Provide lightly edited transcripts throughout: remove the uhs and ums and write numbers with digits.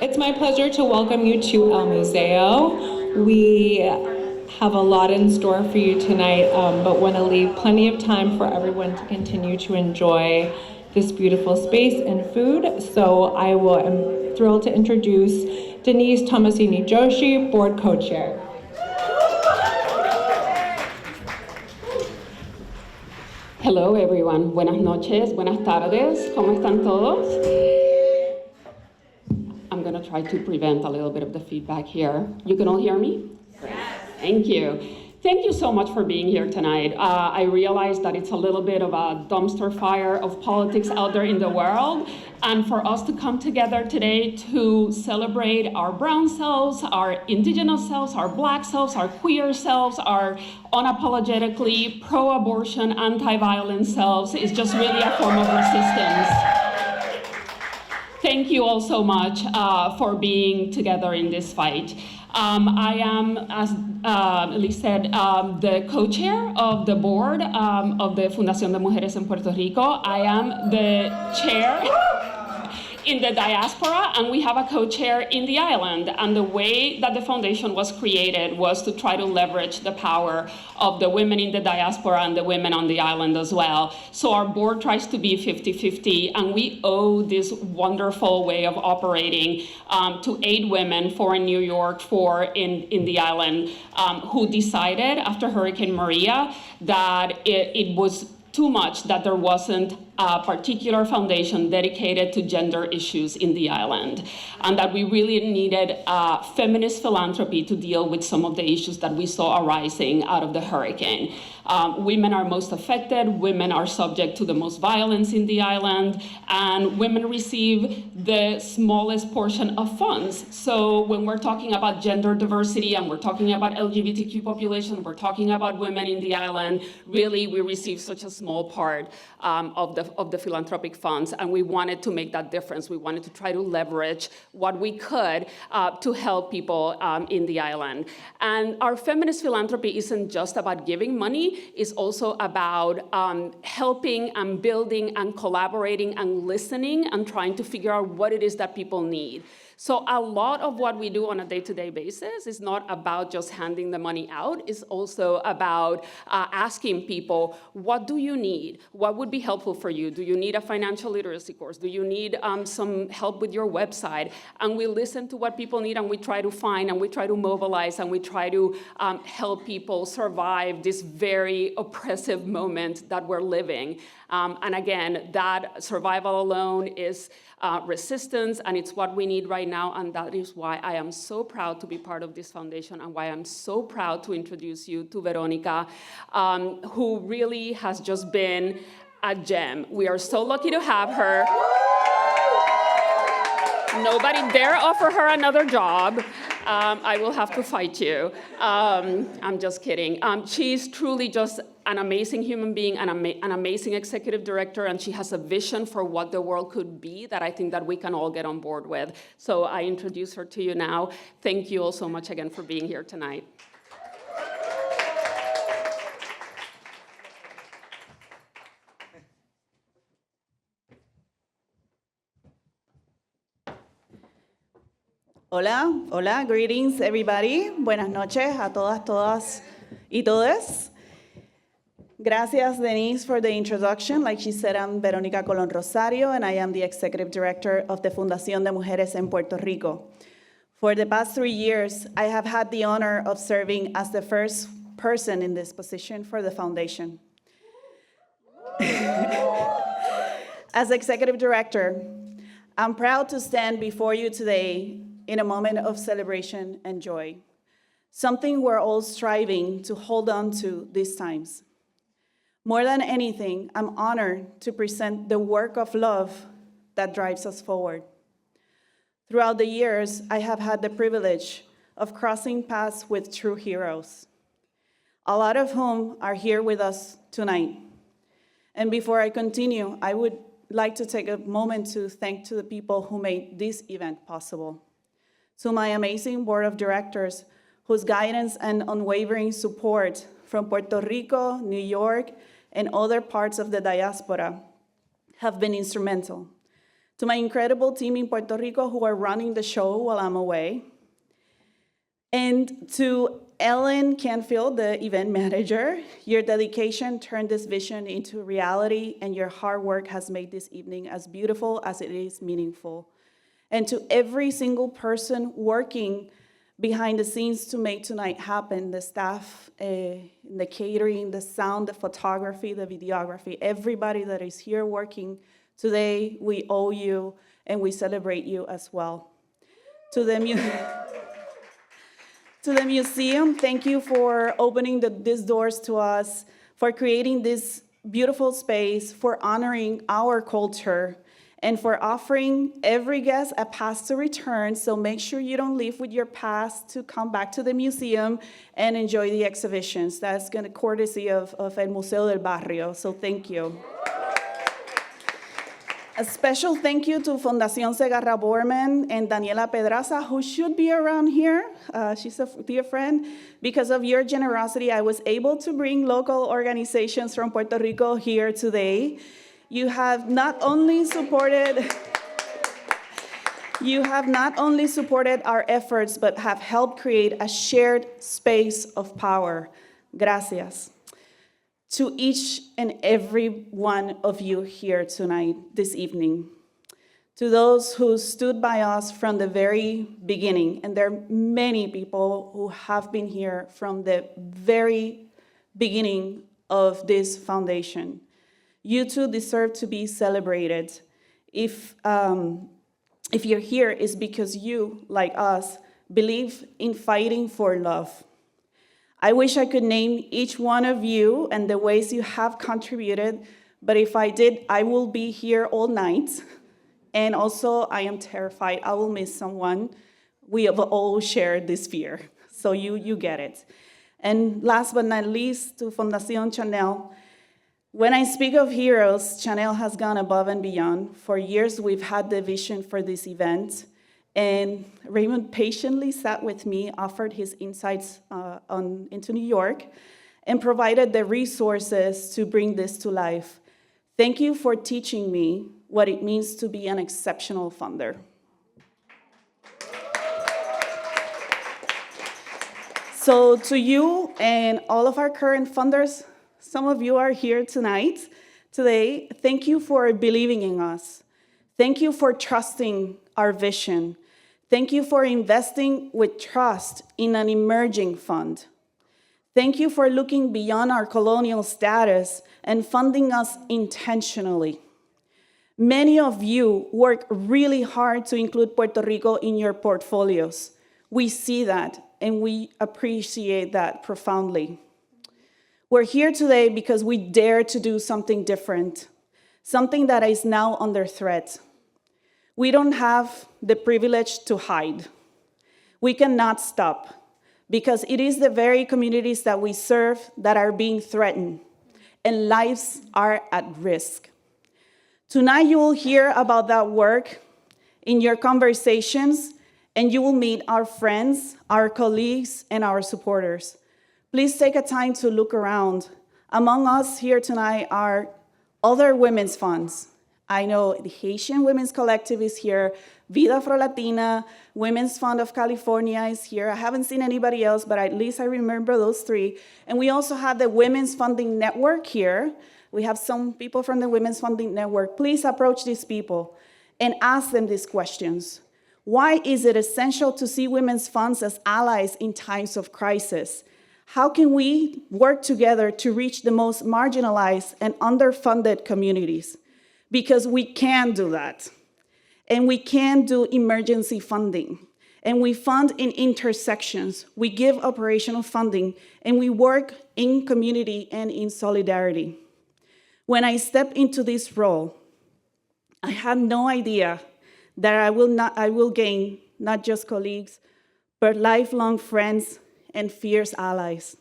It's my pleasure to welcome you to El Museo. We have a lot in store for you tonight, but want to leave plenty of time for everyone to continue to enjoy this beautiful space and food. So am thrilled to introduce Denise Tomasini Joshi, board co-chair. Hello everyone, buenas noches, buenas tardes, ¿cómo están todos? I'm gonna try to prevent a little bit of the feedback here. You can all hear me? Yes. Thank you. Thank you so much for being here tonight. I realize that it's a little bit of a dumpster fire of politics out there in the world, and for us to come together today to celebrate our brown selves, our indigenous selves, our black selves, our queer selves, our unapologetically pro-abortion, anti-violence selves is just really a form of resistance. Thank you all so much for being together in this fight. I am, as Liz said, the co-chair of the board of the Fundación de Mujeres en Puerto Rico. I am the chair in the diaspora, and we have a co-chair in the island. And the way that the foundation was created was to try to leverage the power of the women in the diaspora and the women on the island as well. So our board tries to be 50-50, and we owe this wonderful way of operating to 8 women, 4 in New York, 4 in the island, who decided after Hurricane Maria that it was too much that there wasn't a particular foundation dedicated to gender issues in the island, and that we really needed feminist philanthropy to deal with some of the issues that we saw arising out of the hurricane. Women are most affected, women are subject to the most violence in the island, and women receive the smallest portion of funds. So when we're talking about gender diversity and we're talking about LGBTQ population, we're talking about women in the island, really we receive such a small part of the philanthropic funds, and we wanted to make that difference. We wanted to try to leverage what we could to help people in the island. And our feminist philanthropy isn't just about giving money, it's also about helping and building and collaborating and listening and trying to figure out what it is that people need. So a lot of what we do on a day-to-day basis is not about just handing the money out. It's also about asking people, what do you need? What would be helpful for you? Do you need a financial literacy course? Do you need some help with your website? And we listen to what people need, and we try to find, and we try to mobilize, and we try to help people survive this very oppressive moment that we're living. And again, that survival alone is resistance, and it's what we need right now, and that is why I am so proud to be part of this foundation, and why I'm so proud to introduce you to Veronica, who really has just been a gem. We are so lucky to have her. Nobody dare offer her another job. I will have to fight you. I'm just kidding. She's truly just an amazing human being, an amazing executive director, and she has a vision for what the world could be that I think that we can all get on board with. So I introduce her to you now. Thank you all so much again for being here tonight. Hola, hola, greetings everybody. Buenas noches a todas y todes. Gracias, Denise, for the introduction. Like she said, I'm Veronica Colon Rosario, and I am the Executive Director of the Fundación de Mujeres en Puerto Rico. For the past 3 years, I have had the honor of serving as the first person in this position for the foundation. As Executive Director, I'm proud to stand before you today in a moment of celebration and joy, something we're all striving to hold on to these times. More than anything, I'm honored to present the work of love that drives us forward. Throughout the years, I have had the privilege of crossing paths with true heroes, a lot of whom are here with us tonight. And before I continue, I would like to take a moment to thank the people who made this event possible. To my amazing board of directors, whose guidance and unwavering support from Puerto Rico, New York, and other parts of the diaspora have been instrumental. to my incredible team in Puerto Rico who are running the show while I'm away, and to Ellen Canfield, the event manager. Your dedication turned this vision into reality, and your hard work has made this evening as beautiful as it is meaningful. And to every single person working behind the scenes to make tonight happen, the staff, the catering, the sound, the photography, the videography, everybody that is here working today, we owe you and we celebrate you as well. To the museum, thank you for opening these doors to us, for creating this beautiful space, for honoring our culture, and for offering every guest a pass to return. So make sure you don't leave with your pass to come back to the museum and enjoy the exhibitions. That's going to courtesy of El Museo del Barrio, so thank you. A special thank you to Fundación Segarra Borman and Daniela Pedraza, who should be around here. She's a dear friend. Because of your generosity, I was able to bring local organizations from Puerto Rico here today. You have not only supported our efforts, but have helped create a shared space of power. Gracias. To each and every one of you here tonight, this evening, to those who stood by us from the very beginning, and there are many people who have been here from the very beginning of this foundation. You too deserve to be celebrated. If you're here, it's because you, like us, believe in fighting for love. I wish I could name each one of you and the ways you have contributed, but if I did, I will be here all night. And also, I am terrified I will miss someone. We have all shared this fear, so you get it. And last but not least, to Fundación Chanel. When I speak of heroes, Chanel has gone above and beyond. For years, we've had the vision for this event. And Raymond patiently sat with me, offered his insights into New York, and provided the resources to bring this to life. Thank you for teaching me what it means to be an exceptional funder. So to you and all of our current funders, some of you are here today, thank you for believing in us. Thank you for trusting our vision. Thank you for investing with trust in an emerging fund. Thank you for looking beyond our colonial status and funding us intentionally. Many of you work really hard to include Puerto Rico in your portfolios. We see that, and we appreciate that profoundly. We're here today because we dare to do something different, something that is now under threat. We don't have the privilege to hide. We cannot stop, because it is the very communities that we serve that are being threatened, and lives are at risk. Tonight you will hear about that work in your conversations, and you will meet our friends, our colleagues, and our supporters. Please take a time to look around. Among us here tonight are other women's funds. I know the Haitian Women's Collective is here, Vida Afro-Latina, Women's Fund of California is here. I haven't seen anybody else, but at least I remember those three. And we also have the Women's Funding Network here. We have some people from the Women's Funding Network. Please approach these people and ask them these questions. Why is it essential to see women's funds as allies in times of crisis? How can we work together to reach the most marginalized and underfunded communities? Because we can do that. And we can do emergency funding. And we fund in intersections. We give operational funding. And we work in community and in solidarity. When I stepped into this role, I had no idea that I will gain not just colleagues, but lifelong friends and fierce allies.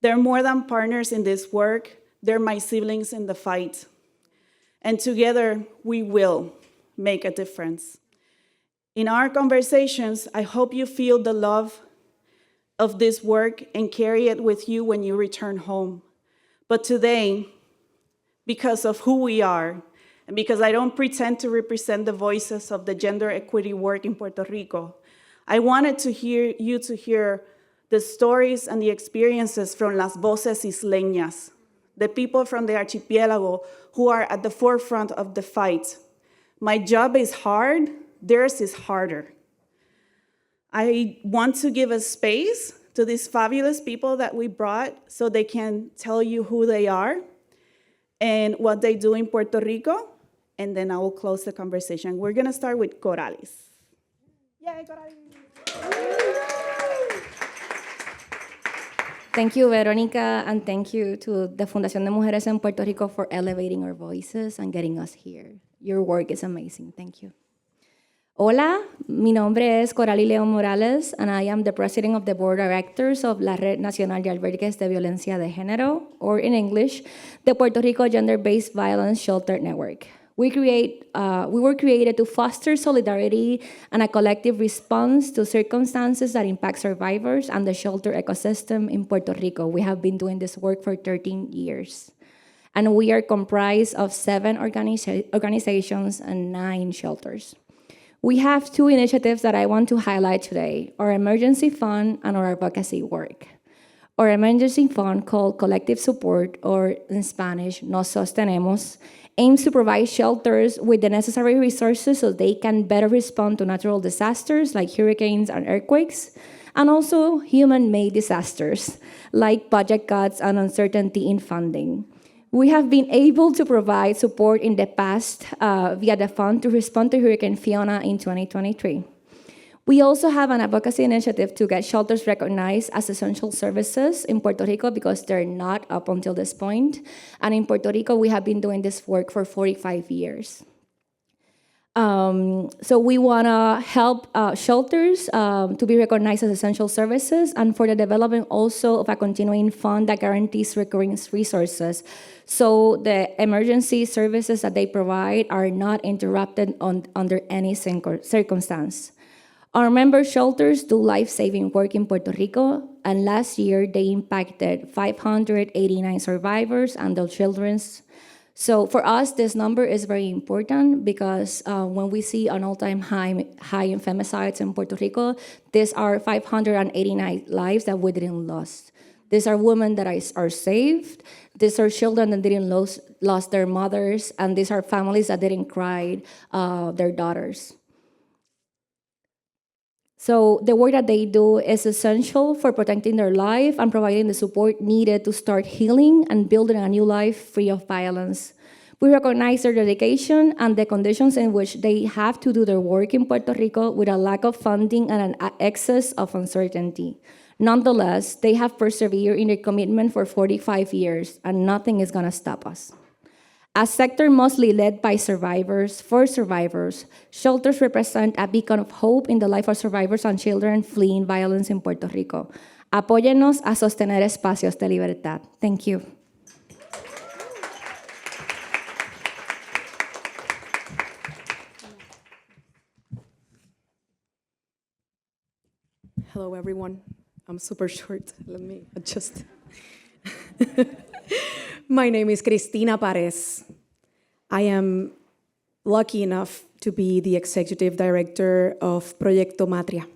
They're more than partners in this work. They're my siblings in the fight. And together, we will make a difference. In our conversations, I hope you feel the love of this work and carry it with you when you return home. But today, because of who we are and because I don't pretend to represent the voices of the gender equity work in Puerto Rico, I wanted to hear the stories and the experiences from las voces isleñas, the people from the archipelago who are at the forefront of the fight. My job is hard, theirs is harder. I want to give a space to these fabulous people that we brought so they can tell you who they are and what they do in Puerto Rico, and then I will close the conversation. We're gonna start with Coralis. Yay, Coralis! Thank you, Veronica, and thank you to the Fundación de Mujeres en Puerto Rico for elevating our voices and getting us here. Your work is amazing. Thank you. Hola, mi nombre es Coralie León Morales, and I am the president of the board of directors of la Red Nacional de Albergues de Violencia de Género, or in English, the Puerto Rico Gender-Based Violence Shelter Network. We were created to foster solidarity and a collective response to circumstances that impact survivors and the shelter ecosystem in Puerto Rico. We have been doing this work for 13 years. And we are comprised of 7 organizations and 9 shelters. We have 2 initiatives that I want to highlight today, our emergency fund and our advocacy work. Our emergency fund, called Collective Support, or in Spanish, Nos Sostenemos, aims to provide shelters with the necessary resources so they can better respond to natural disasters like hurricanes and earthquakes, and also human-made disasters like budget cuts and uncertainty in funding. We have been able to provide support in the past via the fund to respond to Hurricane Fiona in 2023. We also have an advocacy initiative to get shelters recognized as essential services in Puerto Rico because they're not up until this point. And in Puerto Rico, we have been doing this work for 45 years. So we want to help shelters to be recognized as essential services, and for the development also of a continuing fund that guarantees recurring resources. So the emergency services that they provide are not interrupted under any circumstance. Our member shelters do life-saving work in Puerto Rico, and last year they impacted 589 survivors and their children. So for us, this number is very important because when we see an all-time high in femicides in Puerto Rico, these are 589 lives that we didn't lose. These are women that are saved. These are children that didn't lose their mothers, and these are families that didn't cry their daughters. So the work that they do is essential for protecting their life and providing the support needed to start healing and building a new life free of violence. We recognize their dedication and the conditions in which they have to do their work in Puerto Rico with a lack of funding and an excess of uncertainty. Nonetheless, they have persevered in their commitment for 45 years, and nothing is going to stop us. A sector mostly led by survivors, for survivors, shelters represent a beacon of hope in the life of survivors and children fleeing violence in Puerto Rico. Apóyennos a sostener espacios de libertad. Thank you. Hello, everyone. I'm super short. Let me adjust. My name is Cristina Pares. I am lucky enough to be the executive director of Proyecto Matria.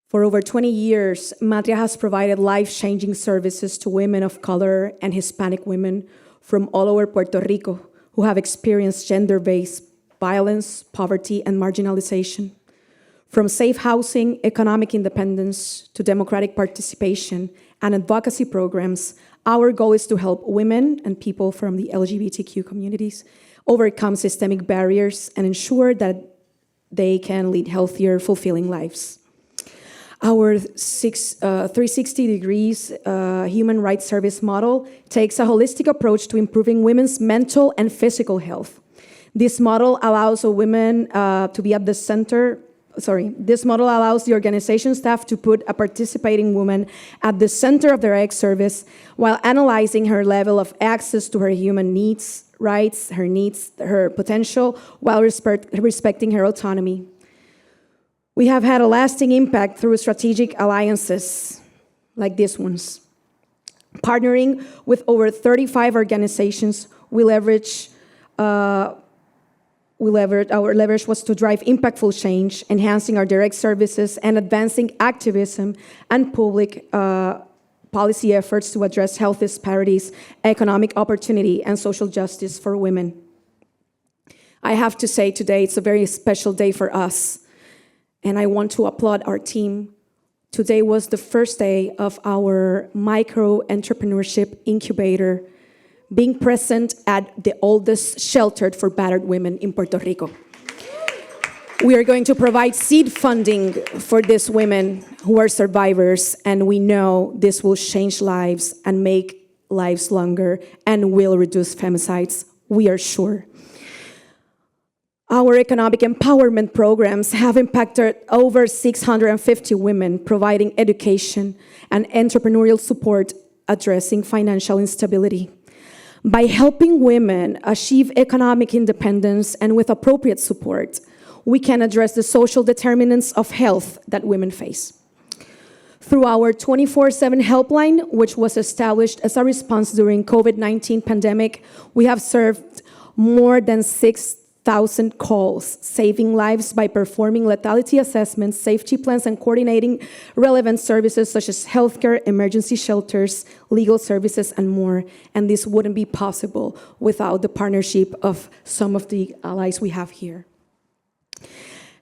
For over 20 years, Matria has provided life-changing services to women of color and Hispanic women from all over Puerto Rico who have experienced gender-based violence, poverty, and marginalization. From safe housing, economic independence, to democratic participation and advocacy programs, our goal is to help women and people from the LGBTQ communities overcome systemic barriers and ensure that they can lead healthier, fulfilling lives. Our 360 degrees human rights service model takes a holistic approach to improving women's mental and physical health. This model allows women to be at the center. This model allows the organization staff to put a participating woman at the center of their service while analyzing her level of access to her human needs, rights, her potential, while respecting her autonomy. We have had a lasting impact through strategic alliances like these ones. Partnering with over 35 organizations, we leverage Our leverage was to drive impactful change, enhancing our direct services and advancing activism and public policy efforts to address health disparities, economic opportunity, and social justice for women. I have to say today it's a very special day for us, and I want to applaud our team. Today was the first day of our micro-entrepreneurship incubator being present at the oldest shelter for battered women in Puerto Rico. We are going to provide seed funding for these women who are survivors, and we know this will change lives and make lives longer and will reduce femicides, we are sure. Our economic empowerment programs have impacted over 650 women, providing education and entrepreneurial support, addressing financial instability. By helping women achieve economic independence and with appropriate support, we can address the social determinants of health that women face. Through our 24/7 helpline, which was established as a response during COVID-19 pandemic, we have served more than 6,000 calls, saving lives by performing lethality assessments, safety plans, and coordinating relevant services such as healthcare, emergency shelters, legal services, and more. And this wouldn't be possible without the partnership of some of the allies we have here.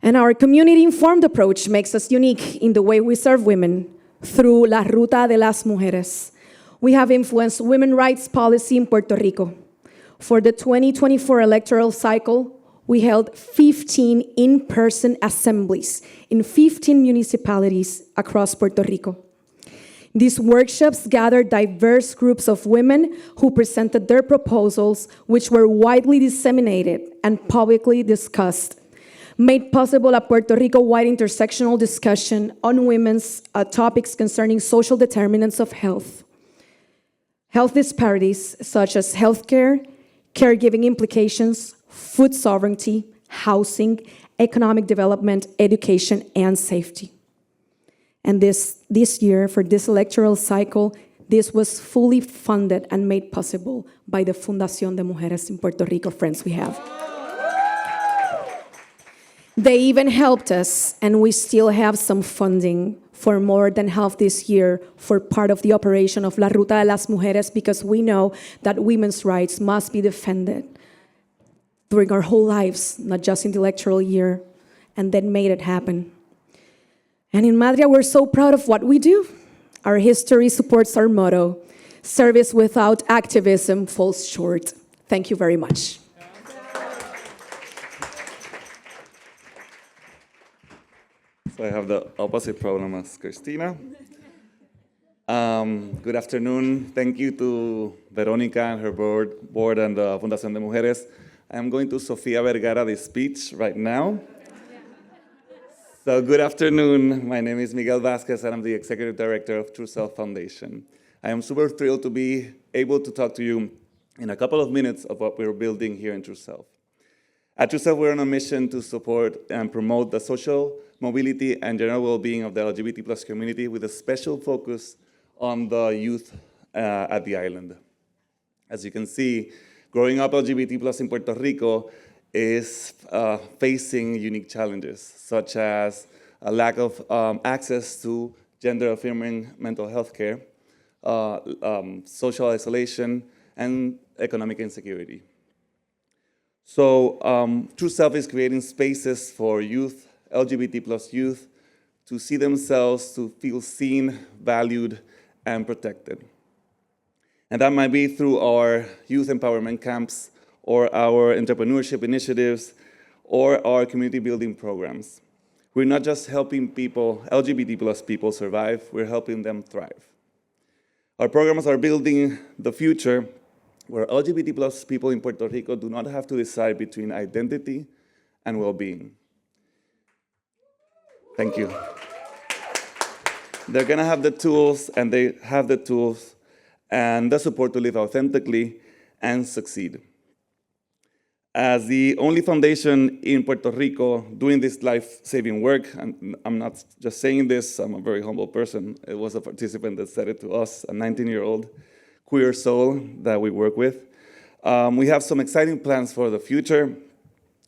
And our community-informed approach makes us unique in the way we serve women through La Ruta de las Mujeres. We have influenced women's rights policy in Puerto Rico. For the 2024 electoral cycle, we held 15 in-person assemblies in 15 municipalities across Puerto Rico. These workshops gathered diverse groups of women who presented their proposals, which were widely disseminated and publicly discussed, made possible a Puerto Rico-wide intersectional discussion on women's topics concerning social determinants of health. Health disparities such as healthcare, caregiving implications, food sovereignty, housing, economic development, education, and safety. And this year, for this electoral cycle, this was fully funded and made possible by the Fundación de Mujeres in Puerto Rico friends we have. They even helped us, and we still have some funding for more than half this year for part of the operation of La Ruta de las Mujeres, because we know that women's rights must be defended during our whole lives, not just in the electoral year, and then made it happen. And in Madria, we're so proud of what we do. Our history supports our motto, service without activism falls short. Thank you very much. So I have the opposite problem as Cristina. Good afternoon. Thank you to Veronica and her board and the Fundación de Mujeres. I am going to Sofia Vergara this speech right now. So good afternoon. My name is Miguel Vasquez, and I'm the Executive Director of True Self Foundation. I am super thrilled to be able to talk to you in a couple of minutes of what we're building here in True Self. At True Self, we're on a mission to support and promote the social mobility and general well-being of the LGBT+ community, with a special focus on the youth at the island. As you can see, growing up LGBT+ in Puerto Rico is facing unique challenges, such as a lack of access to gender-affirming mental health care, social isolation, and economic insecurity. So True Self is creating spaces for youth, LGBT+ youth, to see themselves, to feel seen, valued, and protected. And that might be through our youth empowerment camps, or our entrepreneurship initiatives, or our community building programs. We're not just helping people, LGBT+ people survive, we're helping them thrive. Our programs are building the future where LGBT+ people in Puerto Rico do not have to decide between identity and well-being. Thank you. They're gonna have the tools, and they have the tools and the support to live authentically and succeed. As the only foundation in Puerto Rico doing this life-saving work, and I'm not just saying this, I'm a very humble person. It was a participant that said it to us, a 19-year-old queer soul that we work with. We have some exciting plans for the future,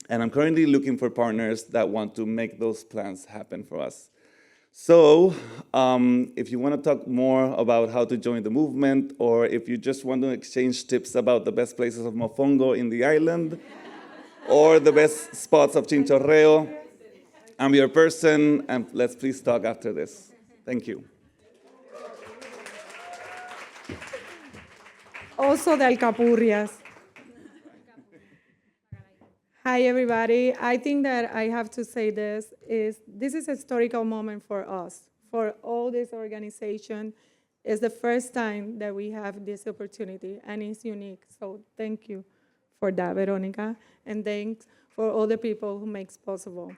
and I'm currently looking for partners that want to make those plans happen for us. So if you want to talk more about how to join the movement, or if you just want to exchange tips about the best places of Mofongo in the island, or the best spots of Chinchorreo, I'm your person, and let's please talk after this. Thank you. Also de Alcapurrias. Hi, everybody. I think that I have to say this is a historical moment for us, for all this organization. It's the first time that we have this opportunity, and it's unique. So thank you for that, Veronica, and thanks for all the people who make it possible.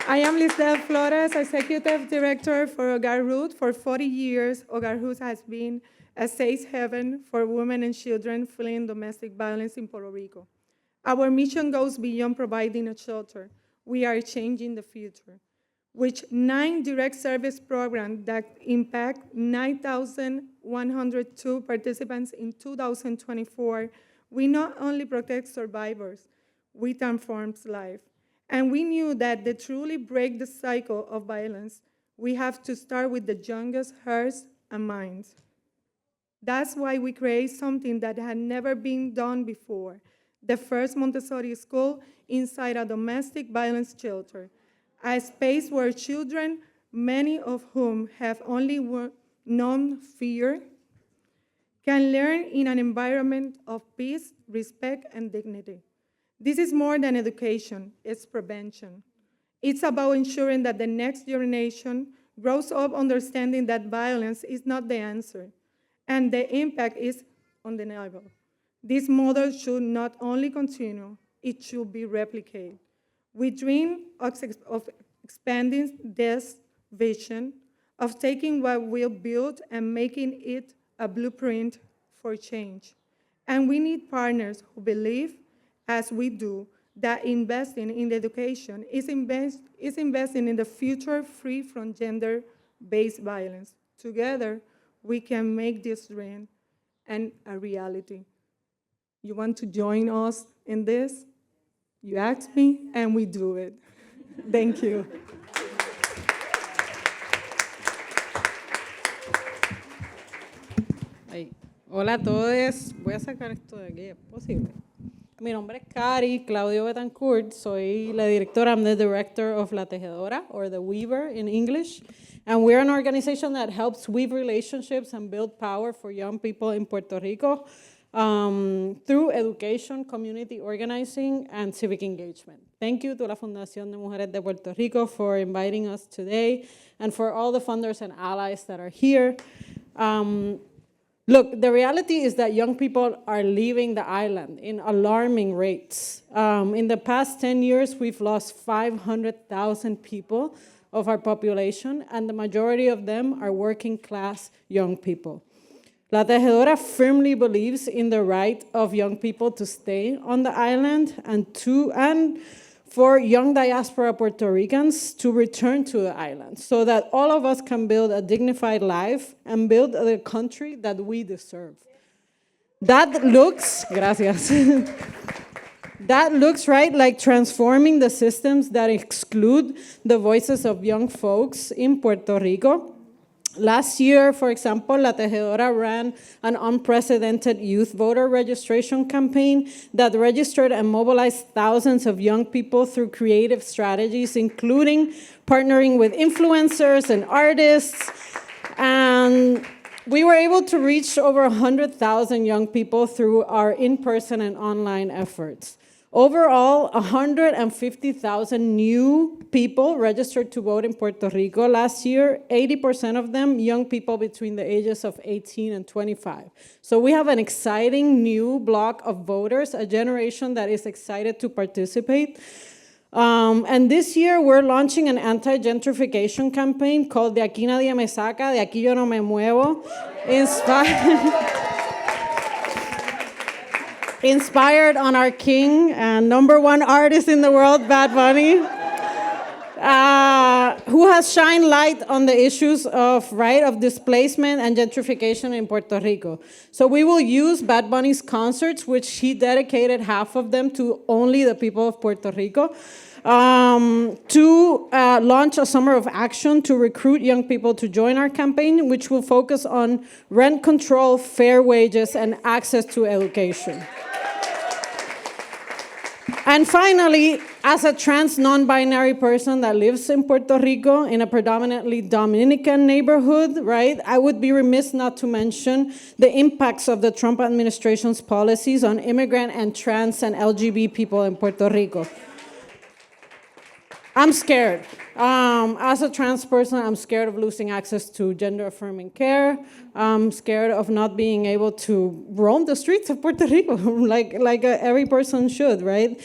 I am Lisbeth Flores, Executive Director for Hogar Ruth. For 40 years, Hogar Ruth has been a safe haven for women and children fleeing domestic violence in Puerto Rico. Our mission goes beyond providing a shelter. We are changing the future. With 9 direct service programs that impact 9,102 participants in 2024, we not only protect survivors, we transform lives. And we knew that to truly break the cycle of violence, we have to start with the youngest hearts and minds. That's why we create something that had never been done before, the first Montessori school inside a domestic violence shelter, a space where children, many of whom have only known fear, can learn in an environment of peace, respect, and dignity. This is more than education, it's prevention. It's about ensuring that the next generation grows up understanding that violence is not the answer, and the impact is undeniable. This model should not only continue, it should be replicated. We dream of expanding this vision, of taking what we've built and making it a blueprint for change. And we need partners who believe, as we do, that investing in education is investing in the future free from gender-based violence. Together, we can make this dream a reality. You want to join us in this? You ask me, and we do it. Thank you. Ahí. Hola a todos. Voy a sacar esto de aquí, ¿es posible? Mi nombre es Cari Claudio Betancourt. Soy la directora. I'm the director of La Tejedora, or the Weaver in English. And we're an organization that helps weave relationships and build power for young people in Puerto Rico through education, community organizing, and civic engagement. Thank you to la Fundación de Mujeres de Puerto Rico for inviting us today, and for all the funders and allies that are here. Look, the reality is that young people are leaving the island in alarming rates. In the past 10 years, we've lost 500,000 people of our population, and the majority of them are working class young people. La Tejedora firmly believes in the right of young people to stay on the island, and for young diaspora Puerto Ricans to return to the island, so that all of us can build a dignified life and build the country that we deserve. That looks, gracias. That looks, right, like transforming the systems that exclude the voices of young folks in Puerto Rico. Last year, for example, La Tejedora ran an unprecedented youth voter registration campaign that registered and mobilized thousands of young people through creative strategies, including partnering with influencers and artists. And we were able to reach over 100,000 young people through our in-person and online efforts. Overall, 150,000 new people registered to vote in Puerto Rico last year, 80% of them young people between the ages of 18 and 25. So we have an exciting new block of voters, a generation that is excited to participate. And this year, we're launching an anti-gentrification campaign called De aquí nadie me saca, de aquí yo no me muevo, inspired on our king and #1 artist in the world, Bad Bunny. who has shined light on the issues of displacement and gentrification in Puerto Rico. So we will use Bad Bunny's concerts, which he dedicated half of them to only the people of Puerto Rico, to launch a summer of action to recruit young people to join our campaign, which will focus on rent control, fair wages, and access to education. And finally, as a trans non-binary person that lives in Puerto Rico in a predominantly Dominican neighborhood, right, I would be remiss not to mention the impacts of the Trump administration's policies on immigrant and trans and LGBT people in Puerto Rico. I'm scared. As a trans person, I'm scared of losing access to gender-affirming care. I'm scared of not being able to roam the streets of Puerto Rico like every person should, right?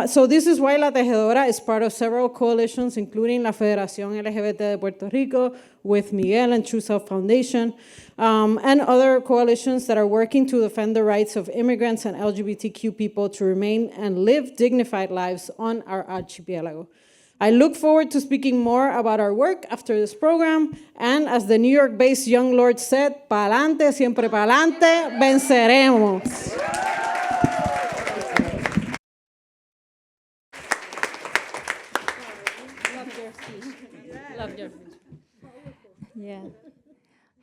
So this is why La Tejedora is part of several coalitions, including La Federación LGBT de Puerto Rico, with Miguel and True Self Foundation, and other coalitions that are working to defend the rights of immigrants and LGBTQ people to remain and live dignified lives on our archipelago. I look forward to speaking more about our work after this program, and as the New York-based Young Lord said, pa'lante, siempre pa'lante, venceremos. Yeah.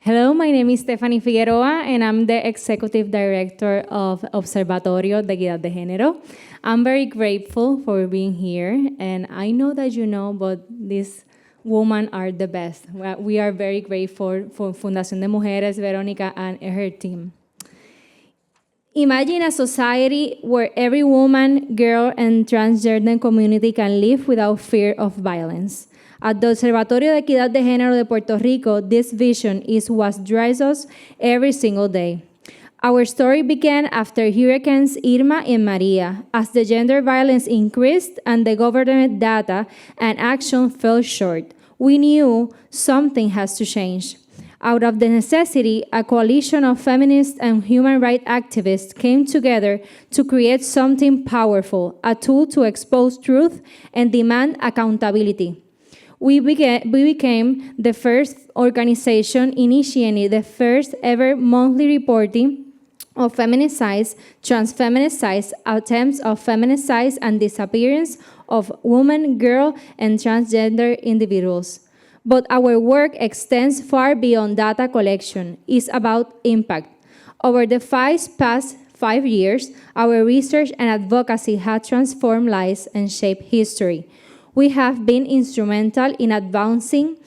Hello, my name is Stephanie Figueroa, and I'm the Executive Director of Observatorio de Equidad de Género. I'm very grateful for being here, and I know that you know, but these women are the best. We are very grateful for Fundación de Mujeres, Verónica, and her team. Imagine a society where every woman, girl, and transgender community can live without fear of violence. At the Observatorio de Equidad de Género de Puerto Rico, this vision is what drives us every single day. Our story began after Hurricanes Irma and Maria, as the gender violence increased and the government data and action fell short. We knew something has to change. Out of the necessity, a coalition of feminists and human rights activists came together to create something powerful, a tool to expose truth and demand accountability. We became the first organization initiating the first ever monthly reporting of feminicide, transfeminicide, attempts of feminicide, and disappearance of women, girl, and transgender individuals. But our work extends far beyond data collection. It's about impact. Over the past 5 years, our research and advocacy have transformed lives and shaped history. We have been instrumental in advancing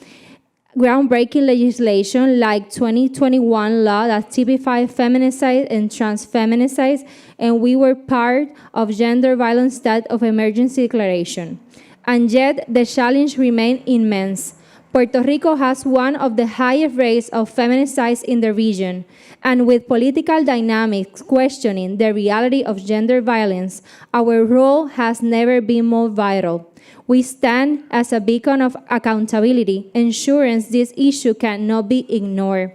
groundbreaking legislation like 2021 law that typified feminicide and transfeminicide, and we were part of gender violence state of emergency declaration. And yet, the challenge remains immense. Puerto Rico has one of the highest rates of feminicides in the region, and with political dynamics questioning the reality of gender violence, our role has never been more vital. We stand as a beacon of accountability, ensuring this issue cannot be ignored.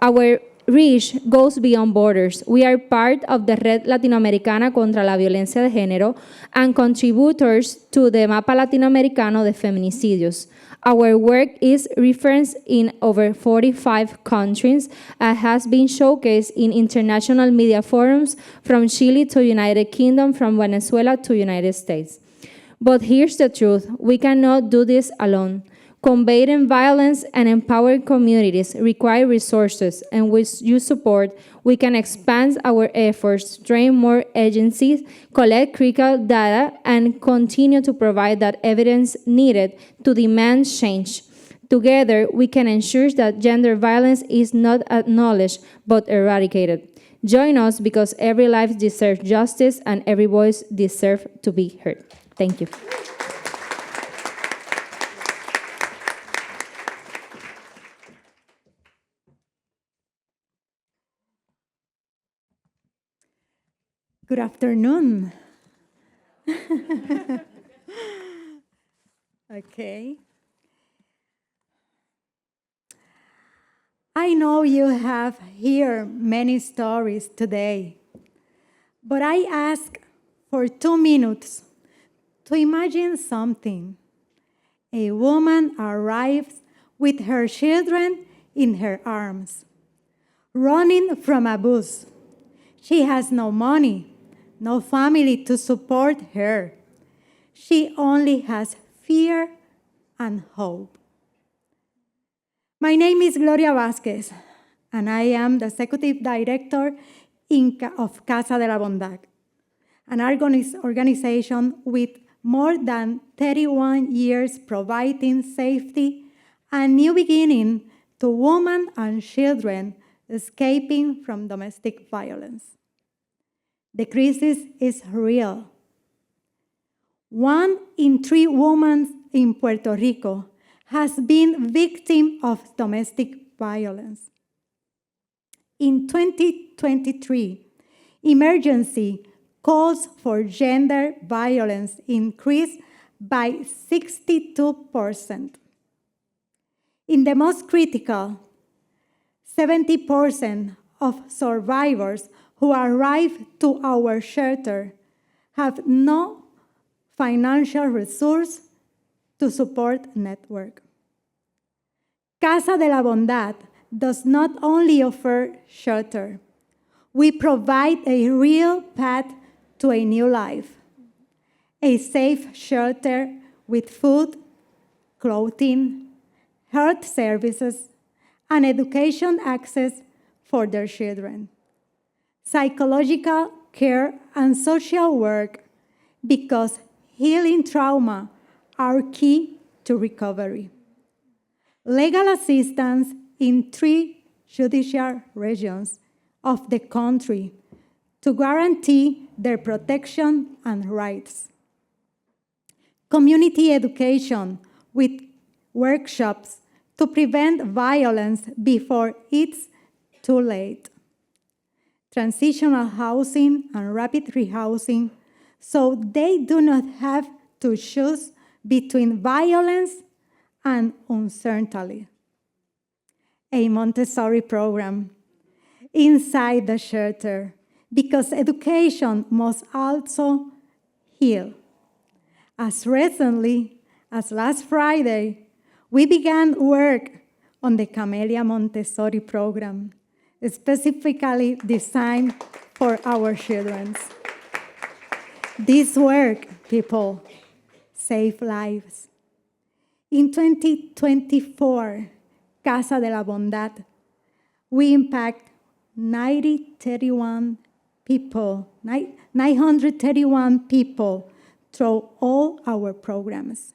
Our reach goes beyond borders. We are part of the Red Latinoamericana contra la Violencia de Género and contributors to the Mapa Latinoamericano de Feminicidios. Our work is referenced in over 45 countries and has been showcased in international media forums from Chile to United Kingdom, from Venezuela to United States. But here's the truth, we cannot do this alone. Combating violence and empowering communities require resources, and with your support, we can expand our efforts, train more agencies, collect critical data, and continue to provide that evidence needed to demand change. Together, we can ensure that gender violence is not acknowledged, but eradicated. Join us because every life deserves justice and every voice deserves to be heard. Thank you. Good afternoon. Okay. I know you have heard many stories today, but I ask for 2 minutes to imagine something. a woman arrives with her children in her arms, running from a bus. She has no money, no family to support her. She only has fear and hope. My name is Gloria Vasquez, and I am the Executive Director of Casa de la Bondad, an organization with more than 31 years providing safety and new beginning to women and children escaping from domestic violence. The crisis is real. 1 in 3 women in Puerto Rico has been victim of domestic violence. In 2023, emergency calls for gender violence increased by 62%. In the most critical, 70% of survivors who arrive to our shelter have no financial resource to support network. Casa de la Bondad does not only offer shelter, we provide a real path to a new life, a safe shelter with food, clothing, health services, and education access for their children, psychological care and social work, because healing trauma are key to recovery. Legal assistance in 3 judicial regions of the country to guarantee their protection and rights. Community education with workshops to prevent violence before it's too late. Transitional housing and rapid rehousing so they do not have to choose between violence and uncertainty. A Montessori program inside the shelter, because education must also heal. As recently as last Friday, we began work on the Camellia Montessori program, specifically designed for our children. This work, people, save lives. In 2024, Casa de la Bondad, we impact 931 people through all our programs.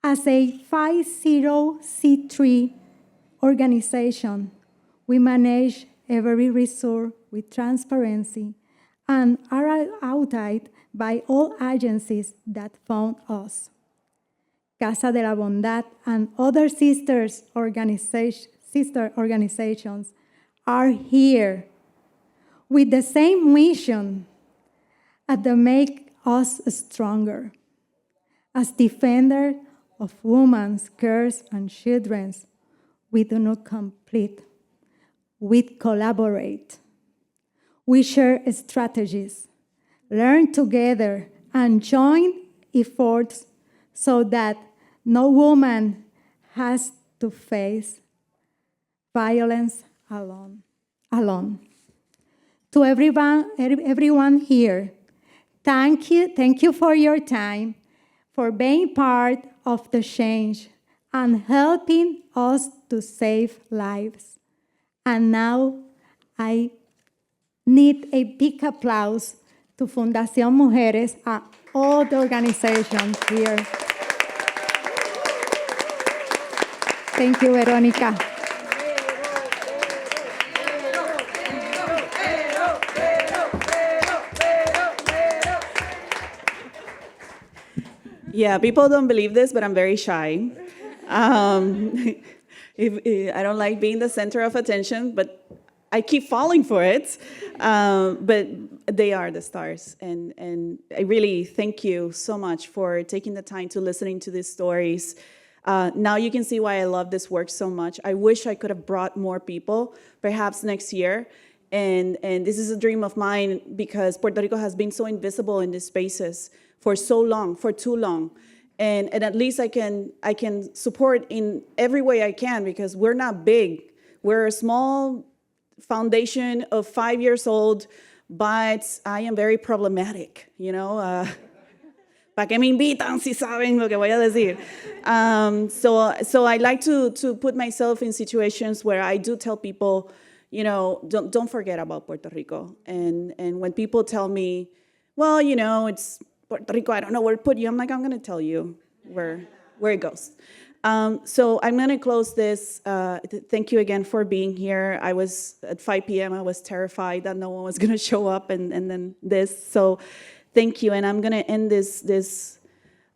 As a 50C3 organization, we manage every resource with transparency and are audited by all agencies that fund us. Casa de la Bondad and other sister organizations are here with the same mission to make us stronger. As defenders of women's, girls, and children, we do not compete, we collaborate. We share strategies, learn together, and join efforts so that no woman has to face violence alone. To everyone here, thank you for your time, for being part of the change and helping us to save lives. And now I need a big applause to Fundación Mujeres and all the organizations here. Thank you, Veronica. Yeah, people don't believe this, but I'm very shy. I don't like being the center of attention, but I keep falling for it. But they are the stars. And I really thank you so much for taking the time to listening to these stories. Now you can see why I love this work so much. I wish I could have brought more people, perhaps next year. And this is a dream of mine because Puerto Rico has been so invisible in these spaces for so long, for too long. And at least I can support in every way I can, because we're not big. We're a small foundation of 5 years old, but I am very problematic, you know. ¿Para qué me invitan si saben lo que voy a decir? So I like to put myself in situations where I do tell people, you know, don't forget about Puerto Rico. And when people tell me, well, you know, it's Puerto Rico, I don't know where to put you, I'm like, I'm going to tell you where it goes. So I'm going to close this. Thank you again for being here. I was at 5 p.m. I was terrified that no one was going to show up, and then this. So thank you. And I'm going to end this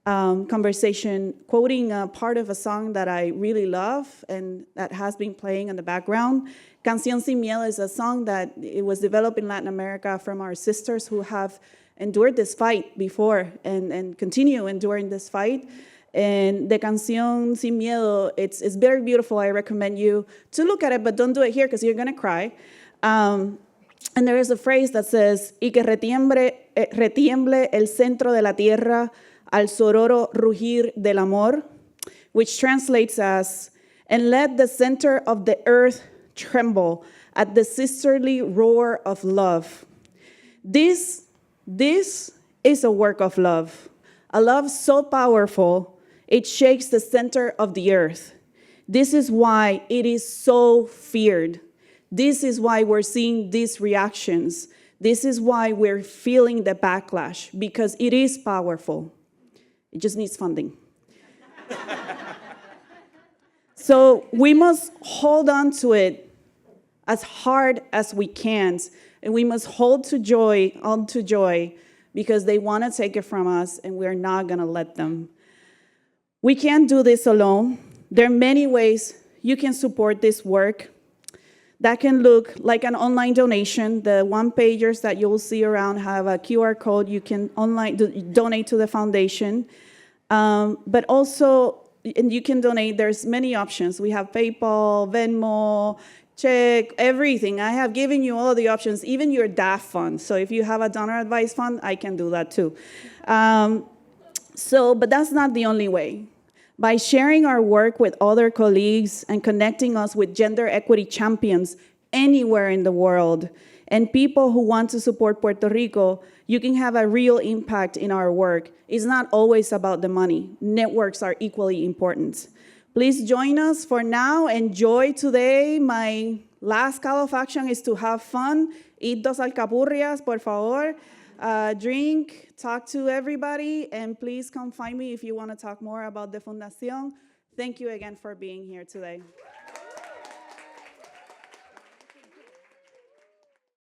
conversation quoting a part of a song that I really love and that has been playing in the background. Canción Sin Miedo is a song that it was developed in Latin America from our sisters who have endured this fight before and continue enduring this fight. And the Canción Sin Miedo, it's very beautiful. I recommend you to look at it, but don't do it here because you're going to cry. And there is a phrase that says, y que retiemble el centro de la tierra al sororo rugir del amor, which translates as, and let the center of the earth tremble at the sisterly roar of love. This is a work of love, a love so powerful, it shakes the center of the earth. This is why it is so feared. This is why we're seeing these reactions. This is why we're feeling the backlash, because it is powerful. It just needs funding. So we must hold on to it as hard as we can, and we must hold on to joy, because they want to take it from us, and we're not going to let them. We can't do this alone. There are many ways you can support this work. That can look like an online donation. The one-pagers that you'll see around have a QR code. You can online donate to the foundation. But also, and you can donate, there's many options. We have PayPal, Venmo, check, everything. I have given you all the options, even your DAF fund. So if you have a donor advice fund, I can do that too. But that's not the only way. By sharing our work with other colleagues and connecting us with gender equity champions anywhere in the world and people who want to support Puerto Rico, you can have a real impact in our work. It's not always about the money. Networks are equally important. Please join us. For now, enjoy today. My last call of action is to have fun. Eat dos alcapurrias, por favor. Drink, talk to everybody, and please come find me if you want to talk more about the Fundación. Thank you again for being here today.